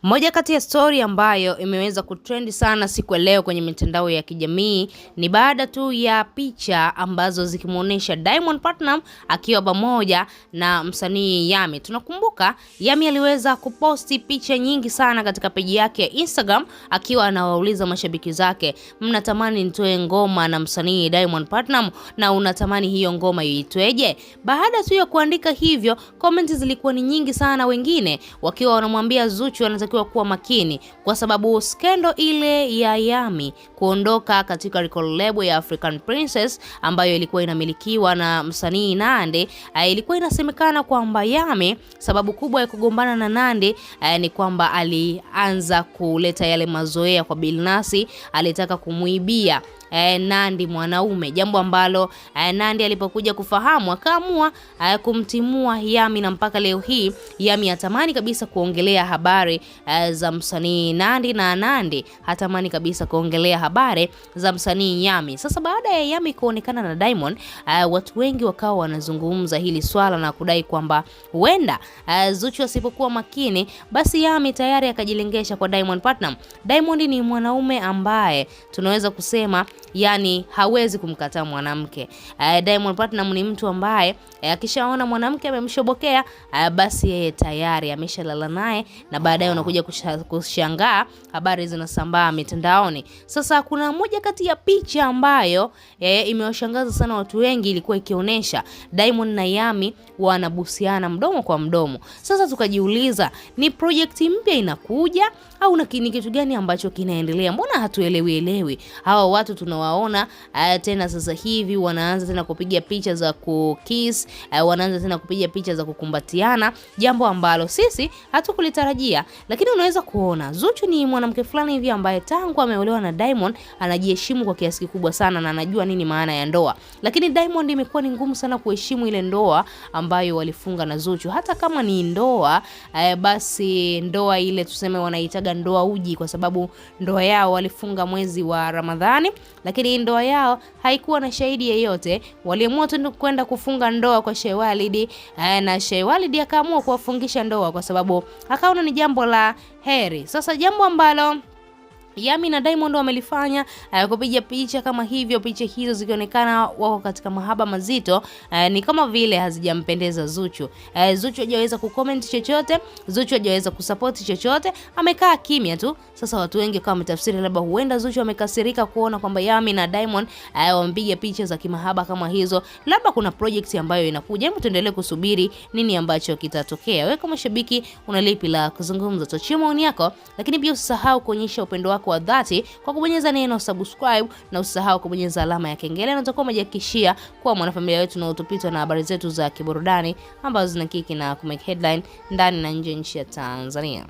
Moja kati ya story ambayo imeweza kutrend sana siku ya leo kwenye mitandao ya kijamii ni baada tu ya picha ambazo zikimuonesha Diamond Platnumz akiwa pamoja na msanii Yami. Tunakumbuka Yami aliweza kuposti picha nyingi sana katika peji yake ya Instagram akiwa anawauliza mashabiki zake, mnatamani nitoe ngoma na msanii Diamond Platnumz na unatamani hiyo ngoma iitweje? Baada tu ya kuandika hivyo, comments zilikuwa ni nyingi sana, wengine wakiwa wanamwambia Zuchu anatakiwa kuwa makini kwa sababu skendo ile ya Yami kuondoka katika record label ya African Princess ambayo ilikuwa inamilikiwa na msanii Nandy, ilikuwa inasemekana kwamba Yami sababu kubwa ya kugombana na Nandy ni kwamba alianza kuleta yale mazoea kwa Billnass, alitaka kumuibia Nandy mwanaume, jambo ambalo Nandy alipokuja kufahamu akaamua kumtimua Yami, na mpaka leo hii Yami hatamani kabisa kuongelea habari za msanii Nandy na Nandy hatamani kabisa kuongelea habari za msanii Yami. Sasa baada ya Yami kuonekana na Diamond, watu wengi wakawa wanazungumza hili swala na kudai kwamba huenda Zuchu asipokuwa makini basi Yami tayari akajilengesha kwa Diamond Platnumz. Diamond ni mwanaume ambaye tunaweza kusema yani hawezi kumkataa mwanamke. Diamond Platnumz ni mtu ambaye akishaona mwanamke amemshobokea basi yeye tayari ameshalala naye, na baadaye unakuja kushangaa habari zinasambaa mitandaoni. Sasa kuna moja kati ya picha ambayo imewashangaza sana watu wengi, ilikuwa ikionyesha Diamond na Yami wanabusiana mdomo kwa mdomo. Sasa tukajiuliza, ni project mpya inakuja au ni kitu gani ambacho kinaendelea? Mbona hatuelewi? Hawa watu tunawaona tena sasa hivi wanaanza tena kupiga picha za kukiss, wanaanza tena kupiga picha za kukumbatiana, jambo ambalo sisi hatukulitarajia. Lakini unaweza kuona Zuchu ni mwanamke fulani hivi ambaye tangu ameolewa na Diamond anajiheshimu kwa kiasi kikubwa sana na anajua nini maana ya ndoa. Lakini Diamond imekuwa ni ngumu sana kuheshimu ile ndoa ambayo walifunga na Zuchu. Hata kama ni ndoa basi ndoa ile tuseme wanaitaga ndoa uji, kwa sababu ndoa yao walifunga mwezi wa Ramadhani, lakini ndoa yao haikuwa na shahidi yeyote. Waliamua tu kwenda kufunga ndoa kwa Sheikh Walid, na Sheikh Walid akaamua kuwafungisha ndoa kwa sababu akaona ni jambo la heri. Sasa jambo ambalo Yami na Diamond wamelifanya kupiga picha kama hivyo, picha hizo zikionekana wako katika mahaba mazito, ni kama vile hazijampendeza Zuchu. Zuchu hajaweza kucomment chochote, Zuchu hajaweza kusupport chochote, amekaa kimya tu. Sasa watu wengi kama wametafsiri labda huenda Zuchu amekasirika kuona kwamba Yami na Diamond wamepiga picha za kimahaba kama hizo, labda kuna project ambayo inakuja. Hebu tuendelee kusubiri nini ambacho kitatokea. Wewe kama shabiki una lipi la kuzungumza? Tochia maoni yako, lakini pia usisahau kuonyesha upendo wako wa dhati kwa kubonyeza neno subscribe, na usisahau kubonyeza alama ya kengele, na utakuwa umejihakikishia kuwa mwanafamilia wetu na utupitwa na habari zetu za kiburudani ambazo zinakiki na kumake headline ndani na nje nchi ya Tanzania.